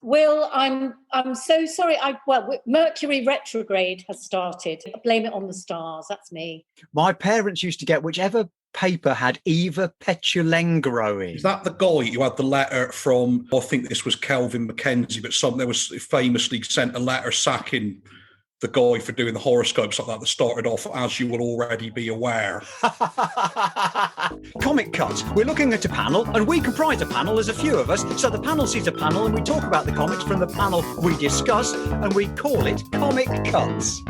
Will, I'm so sorry. Mercury retrograde has started. Blame it on the stars. That's me. My parents used to get whichever paper had Eva Petulengro in. Is that the guy who had the letter from, I think this was Kelvin Mackenzie, but there was famously sent a letter sacking the guy for doing the horoscopes like that started off, as you will already be aware. Comic Cut. We're looking at a panel, and we comprise a panel. There's a few of us, so the panel sees a panel, and we talk about the comics from the panel we discuss, and we call it Comic Cuts.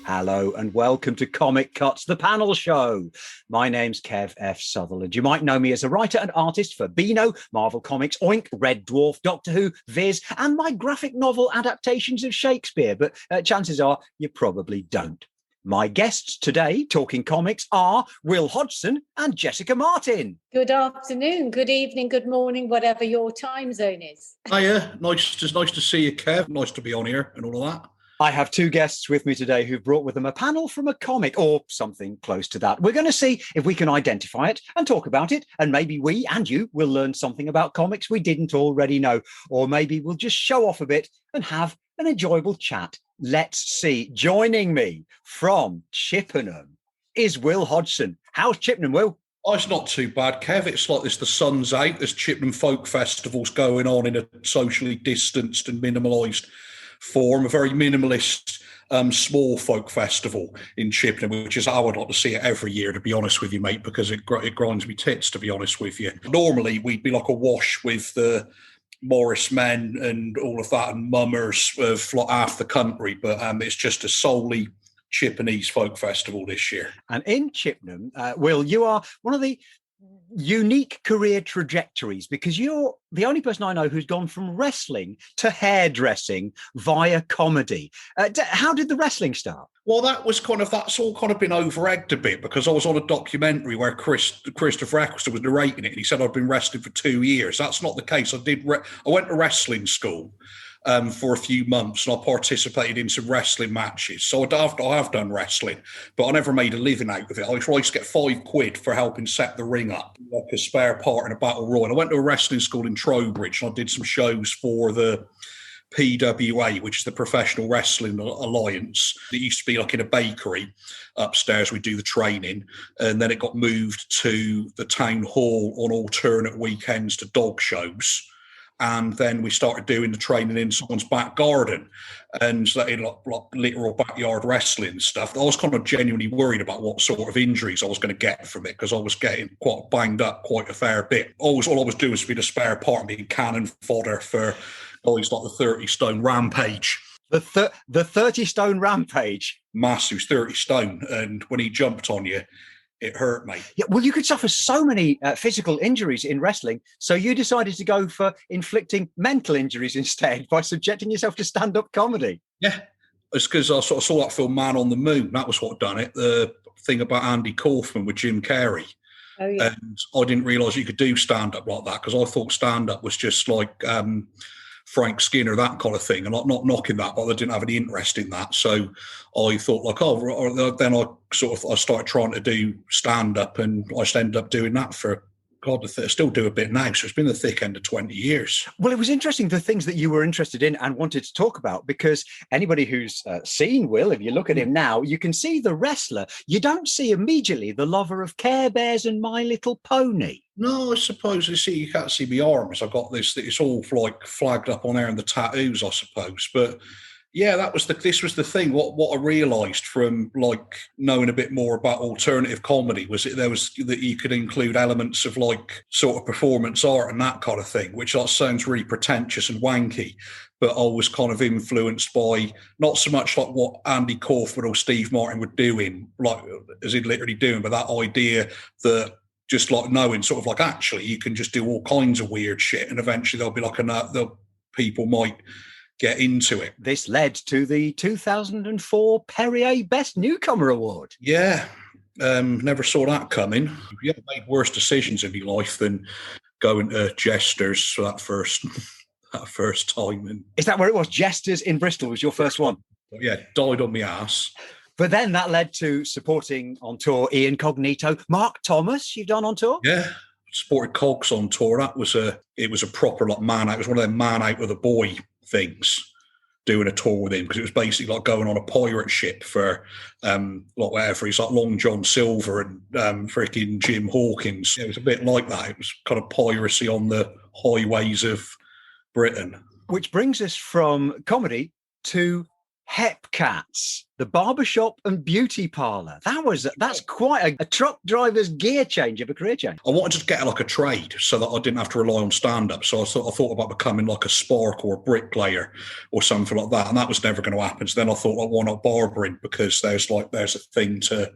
Hello and welcome to Comic Cuts, the panel show. My name's Kev F. Sutherland. You might know me as a writer and artist for Beano, Marvel Comics, Oink, Red Dwarf, Doctor Who, Viz, and my graphic novel adaptations of Shakespeare, but chances are you probably don't. My guests today, talking comics, are Will Hodgson and Jessica Martin. Good afternoon, good evening, good morning, whatever your time zone is. Hiya, nice to see you, Kev. Nice to be on here and all of that. I have two guests with me today who've brought with them a panel from a comic or something close to that. We're going to see if we can identify it and talk about it, and maybe we and you will learn something about comics we didn't already know, or maybe we'll just show off a bit and have an enjoyable chat. Let's see. Joining me from Chippenham is Will Hodgson. How's Chippenham, Will? Oh, it's not too bad, Kev. It's like this, the sun's out. There's Chippenham folk festivals going on in a socially distanced and minimalised form, a very minimalist small folk festival in Chippenham, which is how I'd like to see it every year, to be honest with you, mate, because it grinds me tits, to be honest with you. Normally, we'd be like a wash with the Morris men and all of that and mummers of like half the country, but it's just a solely Chippenham folk festival this year. And in Chippenham, Will, you are one of the unique career trajectories, because you're the only person I know who's gone from wrestling to hairdressing via comedy. How did the wrestling start? Well, that's all kind of been over-egged a bit, because I was on a documentary where Christopher Eccleston was narrating it, and he said I'd been wrestling for 2 years. That's not the case. I went to wrestling school for a few months, and I participated in some wrestling matches. So I have done wrestling, but I never made a living out of it. I tried to get £5 for helping set the ring up, like a spare part in a battle royal. I went to a wrestling school in Trowbridge, and I did some shows for the PWA, which is the Professional Wrestling Alliance. It used to be like in a bakery upstairs. We do the training, and then it got moved to the town hall on alternate weekends to dog shows. And then we started doing the training in someone's back garden, and so in like literal backyard wrestling stuff. I was kind of genuinely worried about what sort of injuries I was going to get from it, because I was getting quite banged up quite a fair bit. All I was doing was being a spare part and being cannon fodder for guys like the 30-stone Rampage. The 30-stone Rampage? Massive 30 stone, and when he jumped on you, it hurt, mate. Yeah, well, you could suffer so many physical injuries in wrestling, so you decided to go for inflicting mental injuries instead by subjecting yourself to stand-up comedy. Yeah, it's because I sort of saw that film Man on the Moon. That was what done it. The thing about Andy Kaufman with Jim Carrey. Oh, yeah. And I didn't realise you could do stand-up like that, because I thought stand-up was just like Frank Skinner, that kind of thing, and not knocking that, but I didn't have any interest in that. So I thought, then I started trying to do stand-up, and I just ended up doing that for, I still do a bit now, so it's been the thick end of 20 years. Well, it was interesting, the things that you were interested in and wanted to talk about, because anybody who's seen Will, if you look at him now, you can see the wrestler. You don't see immediately the lover of Care Bears and My Little Pony. No, I suppose you can't see my arms. I've got this. It's all like flagged up on there, and the tattoos, I suppose. But yeah, this was the thing. What I realised from like knowing a bit more about alternative comedy was that you could include elements of like sort of performance art and that kind of thing, which that sounds really pretentious and wanky. But I was kind of influenced by not so much like what Andy Kaufman or Steve Martin were doing, like as in literally doing, but that idea that just like knowing sort of like, actually, you can just do all kinds of weird shit, and eventually there'll be like people might get into it. This led to the 2004 Perrier Best Newcomer Award. Yeah, never saw that coming. You haven't made worse decisions in your life than going to Jesters for that first time. And is that where it was? Jesters in Bristol was your first one? Yeah, died on my ass. But then that led to supporting on tour Ian Cognito, Mark Thomas. You've done on tour? Yeah, supported Cogs on tour. It was a proper like man out. It was one of them man out with a boy things, doing a tour with him, because it was basically like going on a pirate ship for like whatever. He's like Long John Silver and freaking Jim Hawkins. It was a bit like that. It was kind of piracy on the highways of Britain. Which brings us from comedy to Hepcats, the barbershop and beauty parlour. That's quite a truck driver's gear change of a career change. I wanted to get like a trade so that I didn't have to rely on stand-up. So I thought about becoming like a spark or a bricklayer or something like that, and that was never going to happen. So then I thought, why not barbering? Because there's a thing to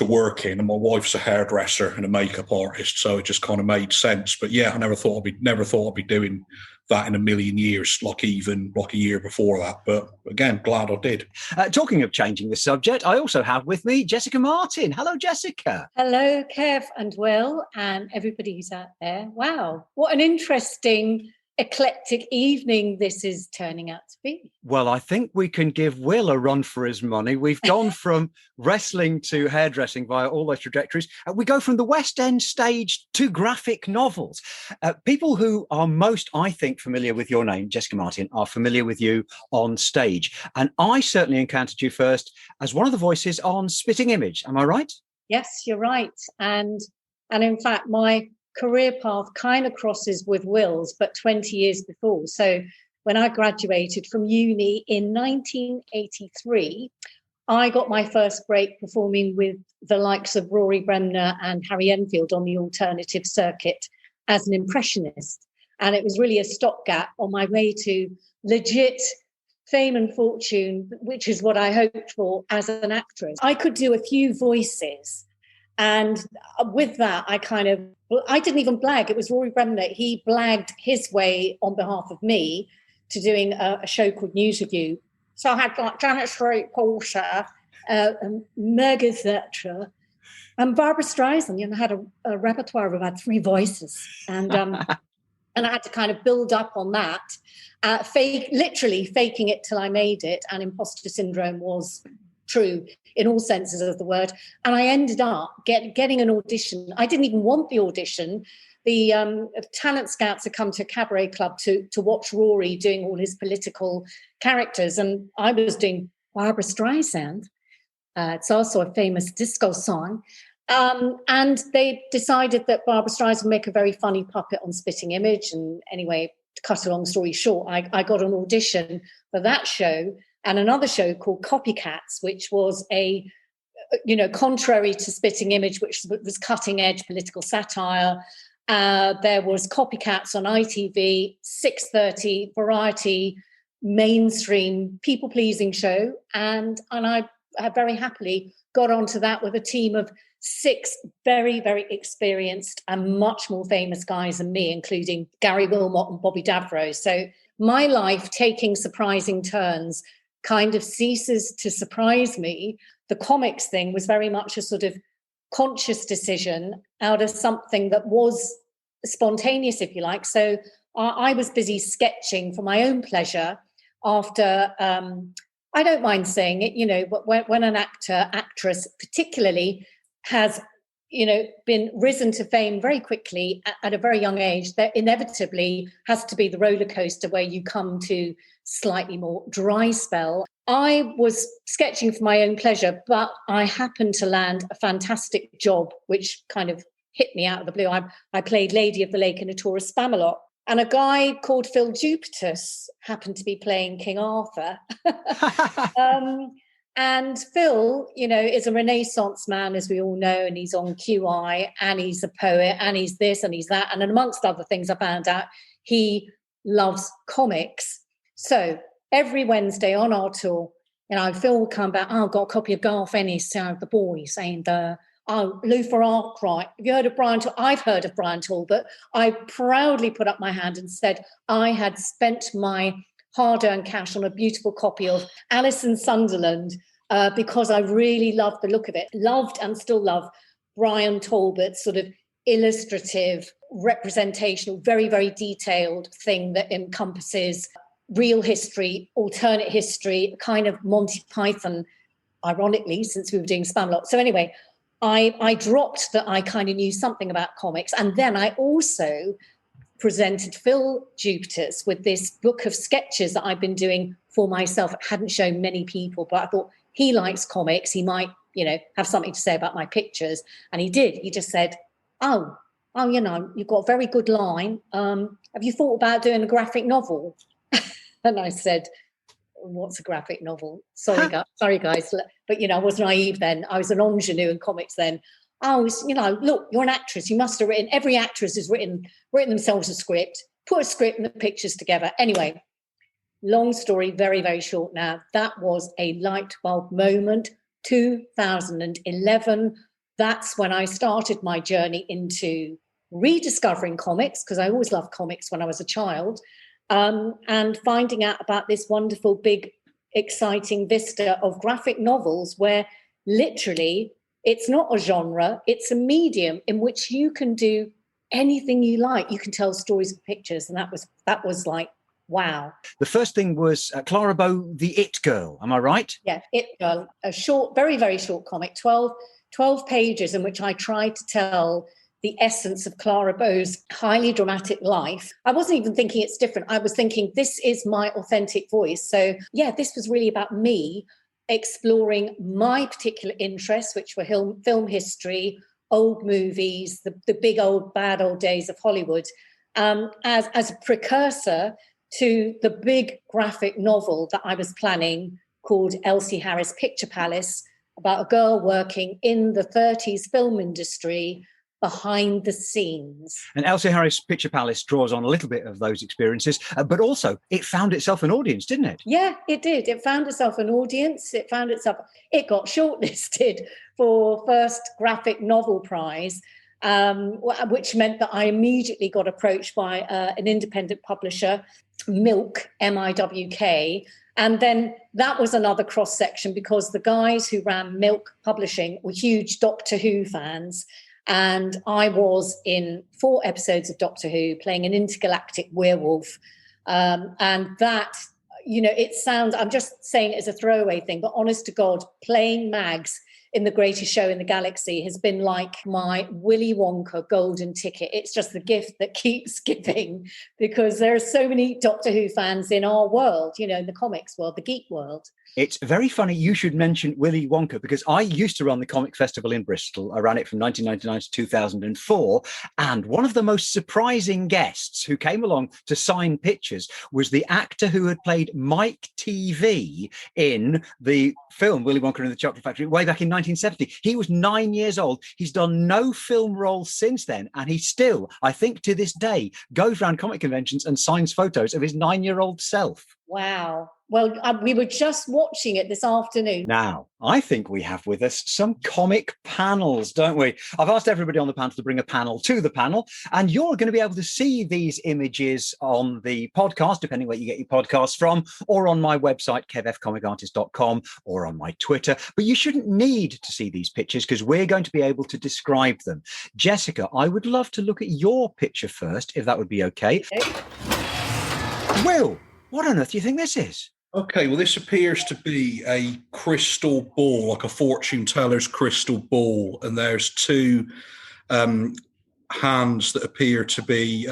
work in, and my wife's a hairdresser and a makeup artist, so it just kind of made sense. But yeah, I never thought I'd be doing that in a million years, like even like a year before that. But again, glad I did. Talking of changing the subject, I also have with me Jessica Martin. Hello, Jessica. Hello, Kev and Will, and everybody who's out there. Wow, what an interesting, eclectic evening this is turning out to be. Well, I think we can give Will a run for his money. We've gone from wrestling to hairdressing via all those trajectories. We go from the West End stage to graphic novels. People who are most, I think, familiar with your name, Jessica Martin, are familiar with you on stage. And I certainly encountered you first as one of the voices on Spitting Image. Am I right? Yes, you're right. And in fact, my career path kind of crosses with Will's, but 20 years before. So when I graduated from uni in 1983, I got my first break performing with the likes of Rory Bremner and Harry Enfield on the alternative circuit as an impressionist. And it was really a stopgap on my way to legit fame and fortune, which is what I hoped for as an actress. I could do a few voices. And with that, I didn't even blag. It was Rory Bremner. He blagged his way on behalf of me to doing a show called News Review. So I had like Janet Porter, Margaret Thatcher, and Barbara Streisand. I had a repertoire of about 3 voices. And and I had to kind of build up on that, literally faking it till I made it. And imposter syndrome was true in all senses of the word. And I ended up getting an audition. I didn't even want the audition. The talent scouts had come to a cabaret club to watch Rory doing all his political characters. And I was doing Barbara Streisand. It's also a famous disco song. And they decided that Barbara Streisand would make a very funny puppet on Spitting Image. And anyway, to cut a long story short, I got an audition for that show and another show called Copycats, which was contrary to Spitting Image, which was cutting edge political satire. There was Copycats on ITV, 6:30, variety, mainstream, people-pleasing show. And I very happily got onto that with a team of 6 very, very experienced and much more famous guys than me, including Gary Wilmot and Bobby Davro. So my life taking surprising turns kind of ceases to surprise me. The comics thing was very much a sort of conscious decision out of something that was spontaneous, if you like. So I was busy sketching for my own pleasure after, I don't mind saying it, when an actress particularly has, been risen to fame very quickly at a very young age, there inevitably has to be the roller coaster where you come to slightly more dry spell. I was sketching for my own pleasure, but I happened to land a fantastic job, which kind of hit me out of the blue. I played Lady of the Lake in a tour of Spamalot. And a guy called Phil Jupitus happened to be playing King Arthur. And Phil, is a Renaissance man, as we all know, and he's on QI, and he's a poet, and he's this, and he's that. And amongst other things, I found out he loves comics. So every Wednesday on our tour, Phil would come back, I've got a copy of Garth Ennis, The Boys, and Luther Arkwright. Have you heard of Brian? I've heard of Brian Talbot. I proudly put up my hand and said I had spent my hard-earned cash on a beautiful copy of Alice in Sunderland because I really loved the look of it. Loved and still love Brian Talbot's sort of illustrative, representational, very, very detailed thing that encompasses real history, alternate history, kind of Monty Python, ironically, since we were doing Spamalot. So anyway, I dropped that I kind of knew something about comics. And then I also presented Phil Jupiters with this book of sketches that I've been doing for myself. I hadn't shown many people, but I thought he likes comics. He might, have something to say about my pictures. And he did. He just said, oh, you've got a very good line. Have you thought about doing a graphic novel? And I said, what's a graphic novel? Sorry, guys. But, I was naive then. I was an ingenue in comics then. Look, you're an actress. You must have written, every actress has written themselves a script, put a script and the pictures together. Anyway, long story, very, very short now. That was a light bulb moment, 2011. That's when I started my journey into rediscovering comics, because I always loved comics when I was a child, and finding out about this wonderful, big, exciting vista of graphic novels where literally it's not a genre, it's a medium in which you can do anything you like. You can tell stories with pictures, and that was like, wow. The first thing was Clara Bow, the It Girl, am I right? Yeah, It Girl, a short, very, very short comic, 12 pages in which I tried to tell the essence of Clara Bow's highly dramatic life. I wasn't even thinking it's different. I was thinking this is my authentic voice. So yeah, this was really about me exploring my particular interests, which were film history, old movies, the big old bad old days of Hollywood, as a precursor to the big graphic novel that I was planning called Elsie Harris Picture Palace, about a girl working in the 30s film industry behind the scenes. And Elsie Harris Picture Palace draws on a little bit of those experiences, but also it found itself an audience, didn't it? Yeah, it did. It found itself an audience. It got shortlisted for first graphic novel prize, which meant that I immediately got approached by an independent publisher, Milk, MIWK. And then that was another cross section, because the guys who ran Milk Publishing were huge Doctor Who fans. And I was in 4 episodes of Doctor Who playing an intergalactic werewolf. And that, it sounds, I'm just saying it as a throwaway thing, but honest to God, playing Mags in The Greatest Show in the Galaxy has been like my Willy Wonka golden ticket. It's just the gift that keeps giving, because there are so many Doctor Who fans in our world, in the comics world, the geek world. It's very funny you should mention Willy Wonka, because I used to run the Comic Festival in Bristol. I ran it from 1999 to 2004. And one of the most surprising guests who came along to sign pictures was the actor who had played Mike TV in the film Willy Wonka and the Chocolate Factory way back in 1970. He was 9 years old. He's done no film role since then. And he still, I think to this day, goes around comic conventions and signs photos of his 9-year-old self. Wow. Well, we were just watching it this afternoon. Now, I think we have with us some comic panels, don't we? I've asked everybody on the panel to bring a panel to the panel, and you're going to be able to see these images on the podcast, depending where you get your podcasts from, or on my website, kevfcomicartist.com, or on my Twitter. But you shouldn't need to see these pictures, because we're going to be able to describe them. Jessica, I would love to look at your picture first, if that would be okay. Will, what on earth do you think this is? Okay, well, this appears to be a crystal ball, like a fortune teller's crystal ball. And there's 2 hands that appear to be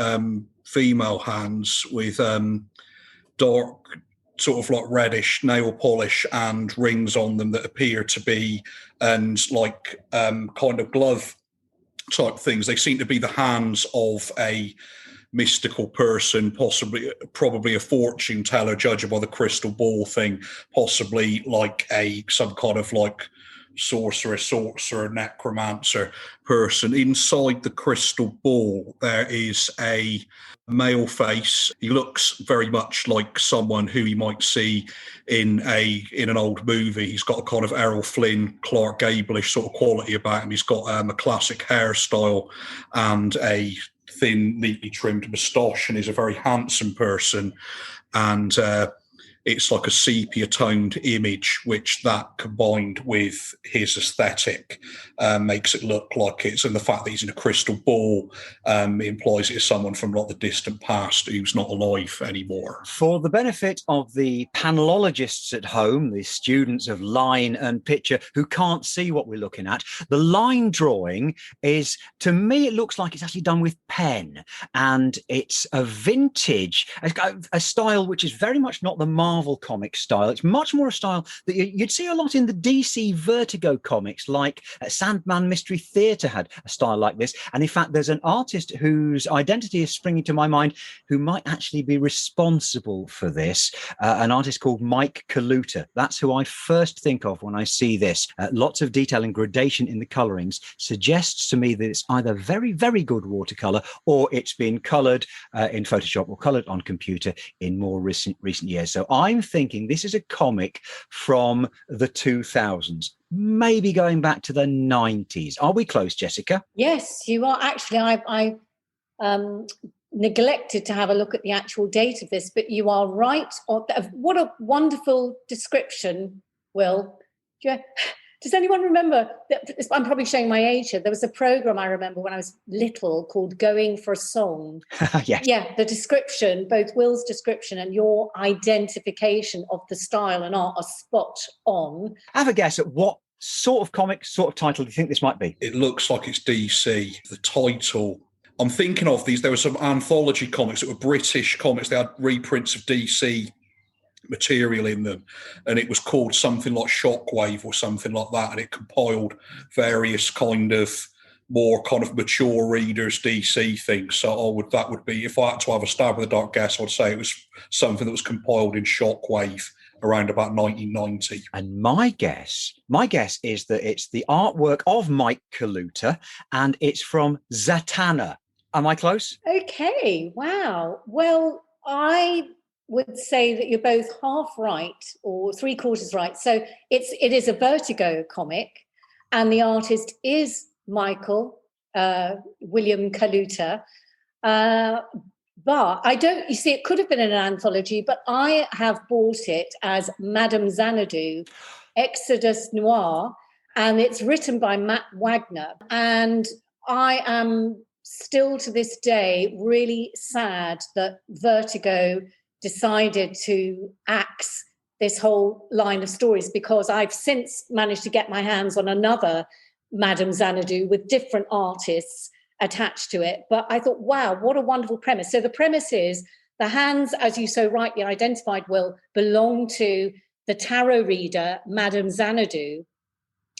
female hands with dark, sort of like reddish nail polish and rings on them that appear to be, and like kind of glove type things. They seem to be the hands of a mystical person, probably a fortune teller, judging by the crystal ball thing, possibly like some kind of like sorcerer, necromancer person. Inside the crystal ball, there is a male face. He looks very much like someone who you might see in an old movie. He's got a kind of Errol Flynn, Clark Gable-ish sort of quality about him. He's got a classic hairstyle and a thin, neatly trimmed moustache, and is a very handsome person. And it's like a sepia-toned image, which that combined with his aesthetic makes it look like it's, and the fact that he's in a crystal ball implies it's someone from like the distant past who's not alive anymore. For the benefit of the panelologists at home, the students of line and picture who can't see what we're looking at, the line drawing is, to me, it looks like it's actually done with pen, and it's a vintage, a style which is very much not the Marvel comic style. It's much more a style that you'd see a lot in the DC Vertigo comics, like Sandman Mystery Theatre had a style like this. And in fact, there's an artist whose identity is springing to my mind who might actually be responsible for this, an artist called Mike Kaluta. That's who I first think of when I see this. Lots of detail and gradation in the colorings suggests to me that it's either very, very good watercolor, or it's been colored in Photoshop or colored on computer in more recent years. So I'm thinking this is a comic from the 2000s, maybe going back to the 90s. Are we close, Jessica? Yes, you are. Actually, I neglected to have a look at the actual date of this, but you are right. What a wonderful description, Will. Does anyone remember? I'm probably showing my age here. There was a program I remember when I was little called Going for a Song. Yes. Yeah, the description, both Will's description and your identification of the style and art are spot on. Have a guess at what sort of comic, sort of title do you think this might be? It looks like it's DC. The title, I'm thinking of these, there were some anthology comics that were British comics. They had reprints of DC material in them, and it was called something like Shockwave or something like that, and it compiled various kind of more kind of mature readers DC things. So that would be, if I had to have a stab with a dark guess, I'd say it was something that was compiled in Shockwave around about 1990. And my guess is that it's the artwork of Mike Kaluta, and it's from Zatanna. Am I close? Okay, wow. Well, I would say that you're both half right or three quarters right. So it is a Vertigo comic, and the artist is Michael William Kaluta. But I don't, you see, it could have been an anthology, but I have bought it as Madame Xanadu, Exodus Noir, and it's written by Matt Wagner. And I am still to this day really sad that Vertigo decided to axe this whole line of stories, because I've since managed to get my hands on another Madame Xanadu with different artists attached to it. But I thought, wow, what a wonderful premise. So the premise is the hands, as you so rightly identified, Will, belong to the tarot reader, Madame Xanadu,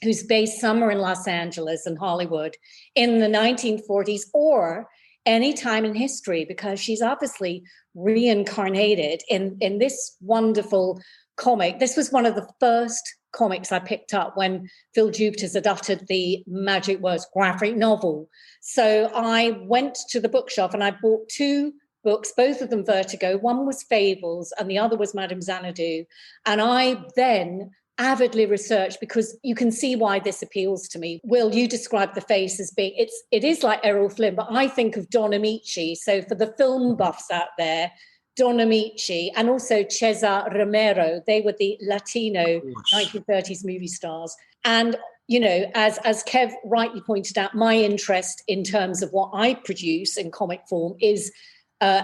who's based somewhere in Los Angeles and Hollywood in the 1940s or any time in history, because she's obviously reincarnated in this wonderful comic. This was one of the first comics I picked up when Phil Jupiters had uttered the magic words graphic novel. So I went to the bookshelf and I bought two books, both of them Vertigo. One was Fables and the other was Madame Xanadu. And I then avidly researched, because you can see why this appeals to me. Will, you described the face as being, it is like Errol Flynn, but I think of Don Amici. So for the film buffs out there, Don Amici and also Cesar Romero, they were the Latino 1930s movie stars. And, you know, as Kev rightly pointed out, my interest in terms of what I produce in comic form is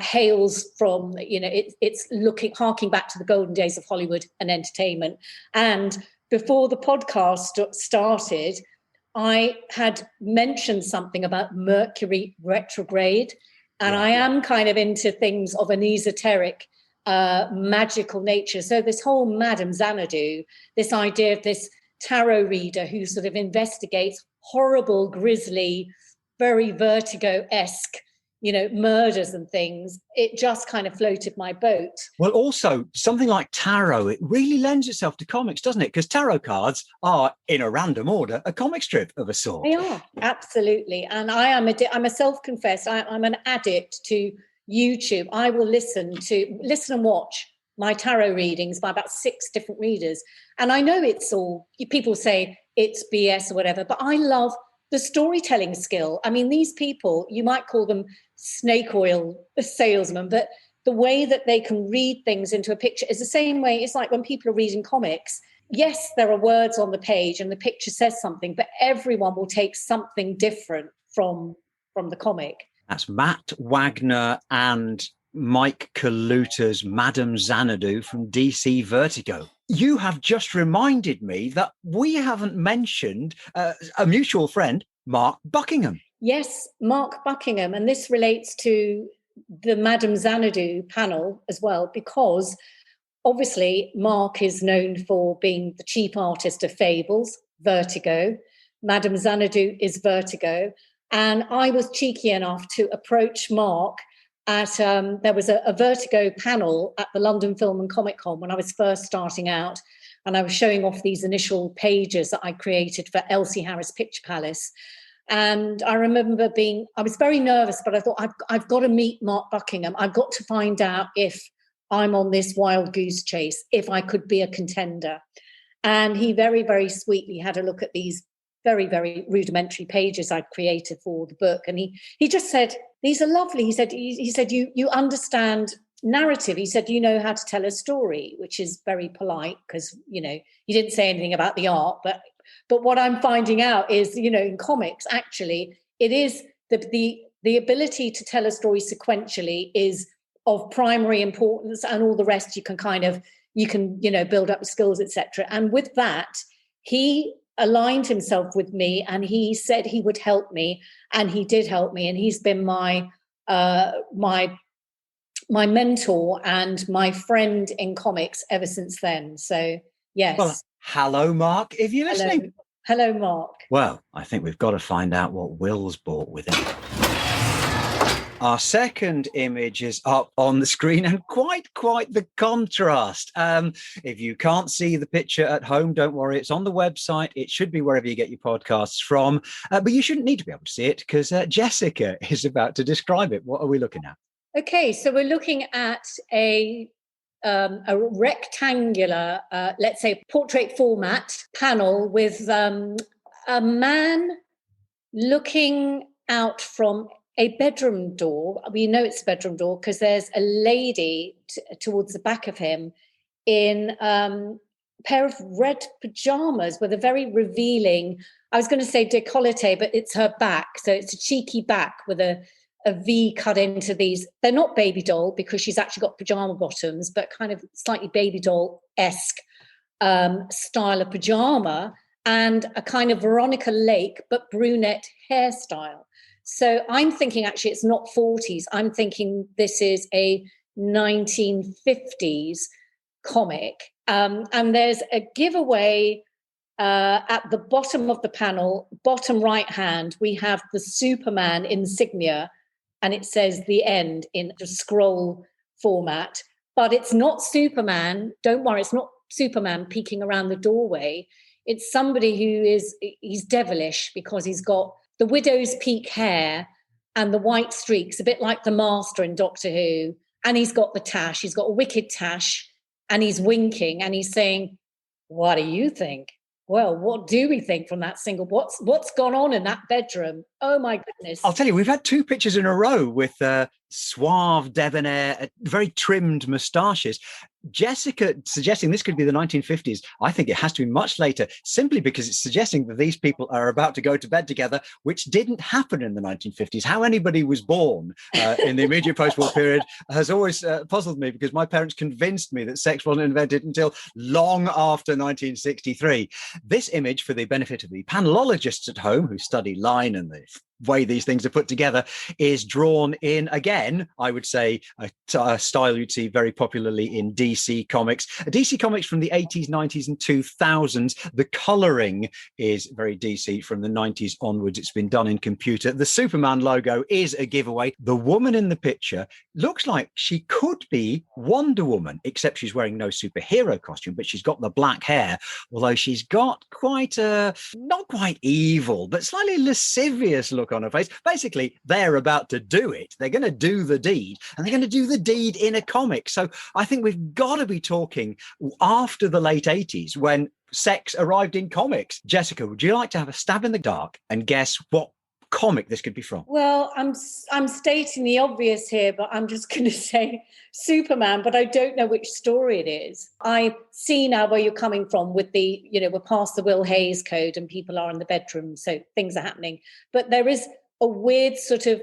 hails from, you know, it's harking back to the golden days of Hollywood and entertainment. And before the podcast started, I had mentioned something about Mercury retrograde. And I am kind of into things of an esoteric, magical nature. So this whole Madame Xanadu, this idea of this tarot reader who sort of investigates horrible, grisly, very Vertigo-esque, you know, murders and things, it just kind of floated my boat. Well, also, something like tarot, it really lends itself to comics, doesn't it? Because tarot cards are, in a random order, a comic strip of a sort. They are, absolutely. And I'm a self-confessed, I'm an addict to YouTube. I will listen and watch my tarot readings by about 6 different readers. And I know it's all, people say it's BS or whatever, but I love the storytelling skill. I mean, these people, you might call them snake oil salesmen, but the way that they can read things into a picture is the same way. It's like when people are reading comics. Yes, there are words on the page and the picture says something, but everyone will take something different from the comic. That's Matt Wagner and Mike Kaluta's Madame Xanadu from DC Vertigo. You have just reminded me that we haven't mentioned a mutual friend, Mark Buckingham. Yes, Mark Buckingham. And this relates to the Madame Xanadu panel as well, because obviously Mark is known for being the chief artist of Fables, Vertigo. Madame Xanadu is Vertigo. And I was cheeky enough to approach Mark at, there was a Vertigo panel at the London Film and Comic Con when I was first starting out. And I was showing off these initial pages that I created for Elsie Harris Picture Palace. And I remember I was very nervous, but I thought, I've got to meet Mark Buckingham. I've got to find out if I'm on this wild goose chase, if I could be a contender. And he very, very sweetly had a look at these very, very rudimentary pages I'd created for the book. And he just said, these are lovely. He said, you understand narrative. He said, you know how to tell a story, which is very polite because, you know, he didn't say anything about the art. But what I'm finding out is, you know, in comics, actually, it is the ability to tell a story sequentially is of primary importance, and all the rest you can you know, build up skills, etc. And with that, he aligned himself with me and he said he would help me, and he did help me, and he's been my mentor and my friend in comics ever since then. So yes. Well, hello, Mark, if you're listening. Hello, Mark. Well, I think we've got to find out what Will's bought with him. Our second image is up on the screen, and quite the contrast. If you can't see the picture at home, don't worry. It's on the website. It should be wherever you get your podcasts from. But you shouldn't need to be able to see it because Jessica is about to describe it. What are we looking at? Okay, so we're looking at a rectangular, let's say, portrait format panel with a man looking out from a bedroom door. We know it's a bedroom door because there's a lady towards the back of him in a pair of red pajamas with a very revealing, I was going to say décolleté, but it's her back. So it's a cheeky back with a V cut into these. They're not baby doll because she's actually got pajama bottoms, but kind of slightly baby doll-esque style of pajama, and a kind of Veronica Lake, but brunette hairstyle. So I'm thinking actually it's not 40s. I'm thinking this is a 1950s comic. And there's a giveaway at the bottom of the panel, bottom right hand, we have the Superman insignia, and it says the end in the scroll format. But it's not Superman. Don't worry, it's not Superman peeking around the doorway. It's somebody he's devilish because he's got the widow's peak hair and the white streaks, a bit like the Master in Doctor Who. And he's got the tash. He's got a wicked tash, and he's winking and he's saying, "What do you think?" Well, what do we think from that single? What's gone on in that bedroom? Oh my goodness! I'll tell you, we've had two pictures in a row with suave, debonair, very trimmed moustaches. Jessica suggesting this could be the 1950s. I think it has to be much later, simply because it's suggesting that these people are about to go to bed together, which didn't happen in the 1950s. How anybody was born in the immediate post-war period has always puzzled me, because my parents convinced me that sex wasn't invented until long after 1963. This image, for the benefit of the panelologists at home who study line and the way these things are put together, is drawn in, again, I would say, a style you'd see very popularly in DC Comics. DC Comics from the 80s, 90s and 2000s. The colouring is very DC from the 90s onwards. It's been done in computer. The Superman logo is a giveaway. The woman in the picture looks like she could be Wonder Woman, except she's wearing no superhero costume, but she's got the black hair, although she's got quite a, not quite evil, but slightly lascivious look on her face. Basically, they're about to do it. They're going to do the deed, and they're going to do the deed in a comic. So I think we've got to be talking after the late 80s, when sex arrived in comics. Jessica, would you like to have a stab in the dark and guess what comic this could be from? Well, I'm stating the obvious here, but I'm just going to say Superman, but I don't know which story it is. I see now where you're coming from with the, we're past the Will Hayes Code and people are in the bedroom, so things are happening. But there is a weird sort of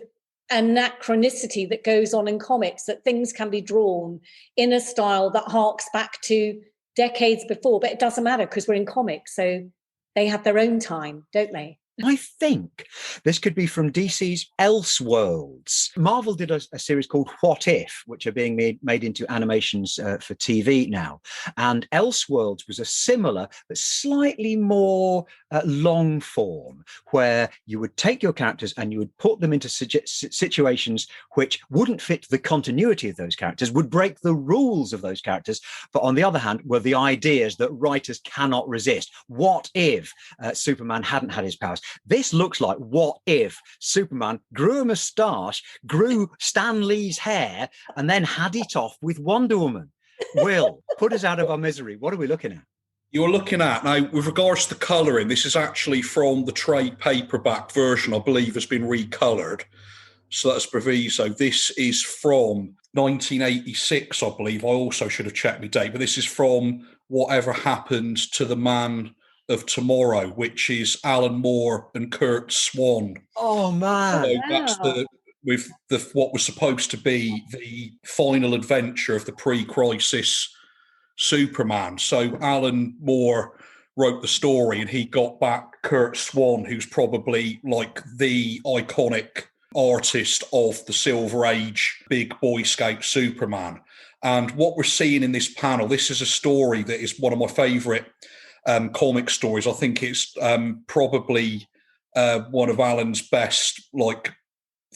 anachronicity that goes on in comics, that things can be drawn in a style that harks back to decades before, but it doesn't matter because we're in comics, so they have their own time, don't they? I think this could be from DC's Elseworlds. Marvel did a series called What If, which are being made into animations for TV now. And Elseworlds was a similar, but slightly more long form, where you would take your characters and you would put them into situations which wouldn't fit the continuity of those characters, would break the rules of those characters. But on the other hand, were the ideas that writers cannot resist. What if Superman hadn't had his powers? This looks like what if Superman grew a moustache, grew Stan Lee's hair, and then had it off with Wonder Woman. Will, put us out of our misery. What are we looking at? You're looking at, now, with regards to the colouring, this is actually from the trade paperback version, I believe has been recoloured. So that's proviso. This is from 1986, I believe. I also should have checked the date, but this is from Whatever Happened to the Man of Tomorrow, which is Alan Moore and Kurt Swan. Oh man! So that's what was supposed to be the final adventure of the pre-crisis Superman. So Alan Moore wrote the story, and he got back Kurt Swan, who's probably like the iconic artist of the Silver Age, big Boy Scout Superman. And what we're seeing in this panel, this is a story that is one of my favourite comic stories. I think it's probably one of Alan's best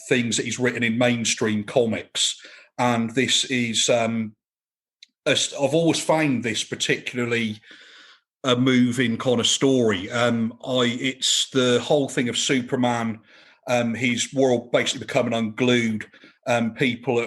things that he's written in mainstream comics. And this is I've always found this particularly a moving kind of story. It's the whole thing of Superman, his world basically becoming unglued.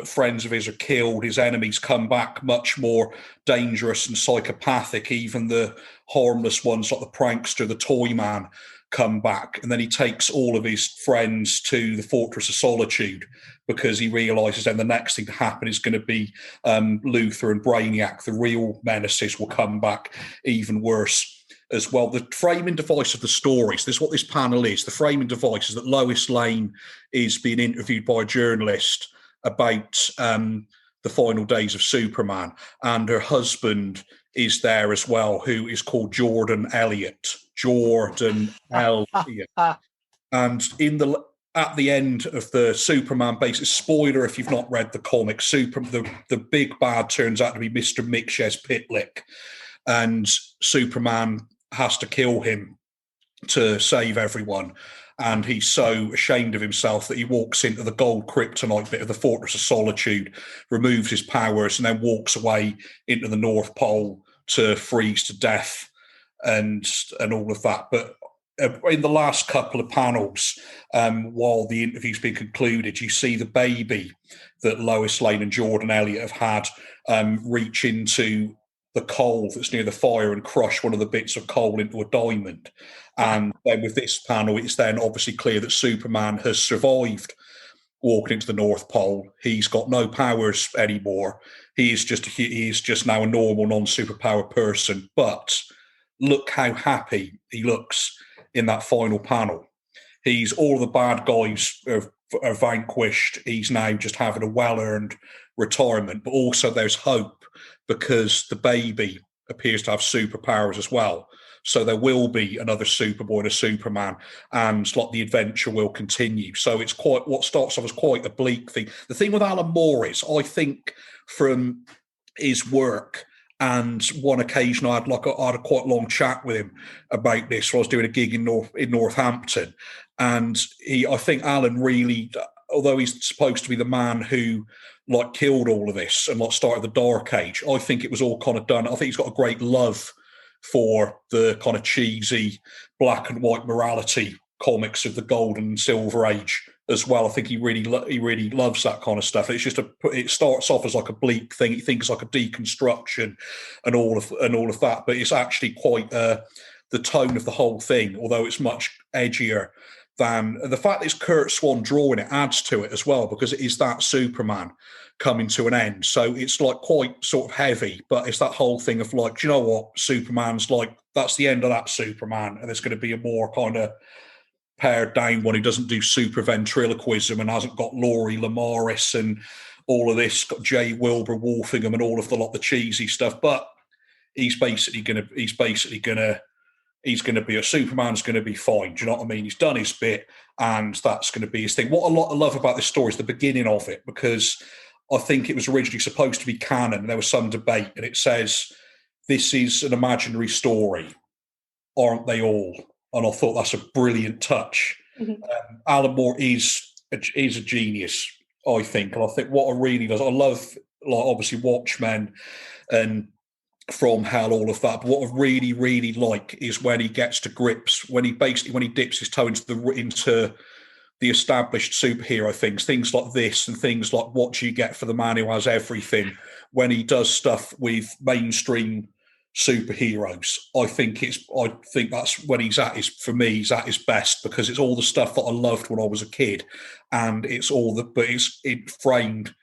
Friends of his are killed. His enemies come back much more dangerous and psychopathic. Even the harmless ones like the prankster, the toy man, come back. And then he takes all of his friends to the Fortress of Solitude because he realises then the next thing to happen is going to be Luthor and Brainiac. The real menaces will come back even worse as well. The framing device of the stories, this is what this panel is. The framing device is that Lois Lane is being interviewed by a journalist about the final days of Superman, and her husband is there as well, who is called Jordan Elliott. And at the end of the Superman basis, spoiler if you've not read the comics, the big bad turns out to be Mr. Mixes-Pitlick, and Superman has to kill him to save everyone. And he's so ashamed of himself that he walks into the gold kryptonite bit of the Fortress of Solitude, removes his powers, and then walks away into the North Pole to freeze to death and all of that. But in the last couple of panels, while the interview's been concluded, you see the baby that Lois Lane and Jordan Elliott have had reach into the coal that's near the fire and crush one of the bits of coal into a diamond. And then with this panel, it's then obviously clear that Superman has survived walking into the North Pole. He's got no powers anymore. He is just now a normal, non-superpower person. But look how happy he looks in that final panel. All the bad guys are vanquished. He's now just having a well-earned retirement. But also there's hope because the baby appears to have superpowers as well. So there will be another Superboy and a Superman, and the adventure will continue. So it's quite what starts off as quite a bleak thing. The thing with Alan Moore is, I think from his work, and one occasion I had a quite long chat with him about this. I was doing a gig in Northampton, and I think Alan really, although he's supposed to be the man who killed all of this and started the Dark Age, I think it was all kind of done. I think he's got a great love for the kind of cheesy black and white morality comics of the Golden and Silver Age as well. I think he really loves that kind of stuff. It's just it starts off as a bleak thing. He thinks it's a deconstruction and all of that, but it's actually quite the tone of the whole thing, although it's much edgier than the fact that it's Kurt Swan drawing it adds to it as well, because it is that Superman coming to an end. So it's like quite sort of heavy, but it's that whole thing of like, do you know what? Superman's like, that's the end of that Superman. And there's going to be a more kind of pared down one who doesn't do super ventriloquism and hasn't got Laurie Lamaris and all of this, got Jay Wilbur Wolfingham and all of the cheesy stuff. But he's basically going to be a Superman's going to be fine. Do you know what I mean? He's done his bit, and that's going to be his thing. What I love about this story is the beginning of it, because I think it was originally supposed to be canon. There was some debate, and it says, this is an imaginary story, aren't they all? And I thought that's a brilliant touch. Mm-hmm. Alan Moore is a genius, I think. And I think what I really does, I love, like, obviously Watchmen and From Hell, all of that. But what I really, really like is when he gets to grips, when he dips his toe into the established superhero things like this, and things like What Do You Get for the Man Who Has Everything, when he does stuff with mainstream superheroes. I think that's when he's at his best, because it's all the stuff that I loved when I was a kid, and it's framed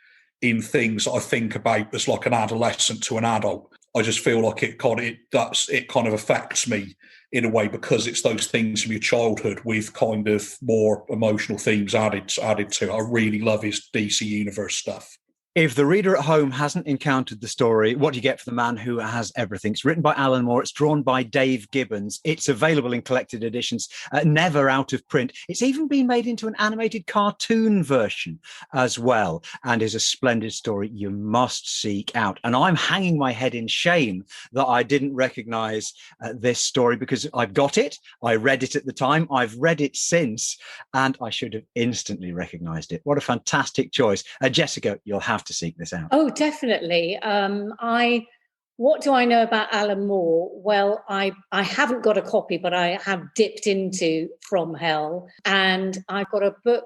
in things that I think about as like an adolescent to an adult. I just feel like it kind of affects me in a way, because it's those things from your childhood with kind of more emotional themes added to it. I really love his DC Universe stuff. If the reader at home hasn't encountered the story, What Do You Get for the Man Who Has Everything? It's written by Alan Moore. It's drawn by Dave Gibbons. It's available in collected editions, never out of print. It's even been made into an animated cartoon version as well, and is a splendid story you must seek out. And I'm hanging my head in shame that I didn't recognize this story, because I've got it. I read it at the time. I've read it since, and I should have instantly recognized it. What a fantastic choice. Jessica, you'll have to seek this out. Oh, definitely. What do I know about Alan Moore? Well, I haven't got a copy, but I have dipped into From Hell, and I've got a book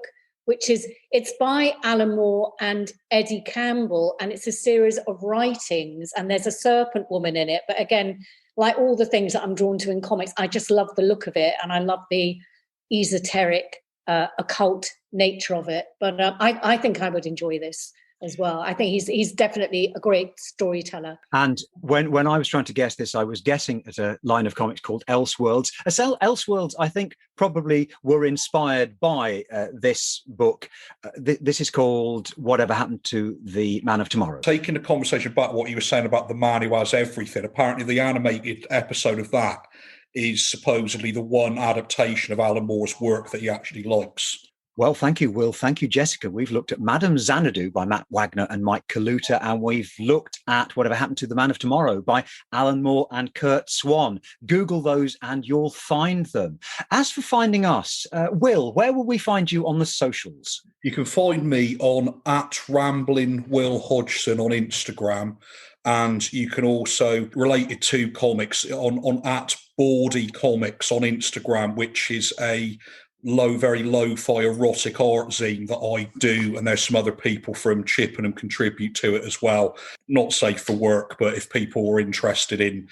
it's by Alan Moore and Eddie Campbell, and it's a series of writings, and there's a serpent woman in it. But again, like all the things that I'm drawn to in comics, I just love the look of it, and I love the esoteric, occult nature of it. But I think I would enjoy this as well. I think he's definitely a great storyteller. And when I was trying to guess this, I was guessing at a line of comics called Elseworlds. Elseworlds, I think, probably were inspired by this book. This is called Whatever Happened to the Man of Tomorrow. Taking the conversation back, what you were saying about the man who has everything, apparently the animated episode of that is supposedly the one adaptation of Alan Moore's work that he actually likes. Well, thank you, Will. Thank you, Jessica. We've looked at Madame Xanadu by Matt Wagner and Mike Kaluta, and we've looked at Whatever Happened to the Man of Tomorrow by Alan Moore and Kurt Swan. Google those and you'll find them. As for finding us, Will, where will we find you on the socials? You can find me on @RamblingWillHodgson on Instagram, and you can also, related to comics, on @Bawdy Comics on Instagram, which is a very lo-fi erotic art zine that I do, and there's some other people from Chippenham contribute to it as well. Not safe for work, but if people were interested in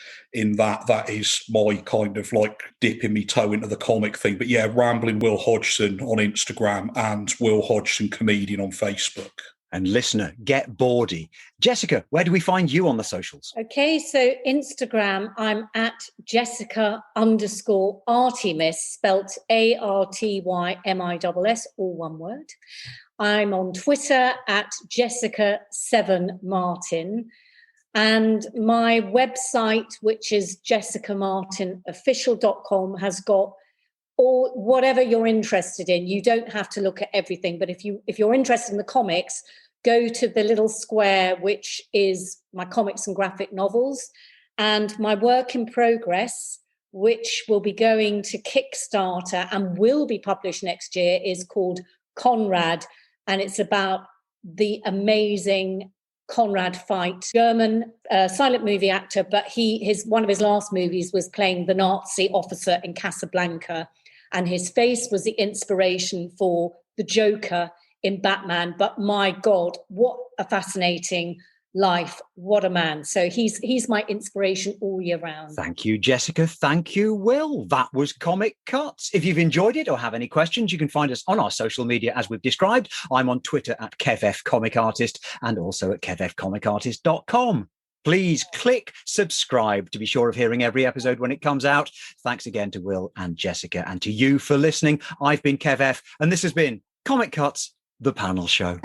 that is my kind of like dipping me toe into the comic thing. But yeah, Rambling Will Hodgson on Instagram and Will Hodgson Comedian on Facebook. And listener, get Bawdy. Jessica, where do we find you on the socials? Okay, so Instagram, I'm at Jessica_Artemis, spelt ARTYMISS, all one word. I'm on Twitter at Jessica7Martin. And my website, which is jessicamartinofficial.com, has got or whatever you're interested in. You don't have to look at everything, but if you're interested in the comics, go to the little square, which is my comics and graphic novels, and my work in progress, which will be going to Kickstarter and will be published next year, is called Conrad, and it's about the amazing Conrad Veidt, German silent movie actor, but one of his last movies was playing the Nazi officer in Casablanca. And his face was the inspiration for the Joker in Batman. But my God, what a fascinating life. What a man. So he's my inspiration all year round. Thank you, Jessica. Thank you, Will. That was Comic Cuts. If you've enjoyed it or have any questions, you can find us on our social media as we've described. I'm on Twitter at KevFComicArtist and also at KevFComicArtist.com. Please click subscribe to be sure of hearing every episode when it comes out. Thanks again to Will and Jessica and to you for listening. I've been Kev F, and this has been Comic Cuts, the panel show.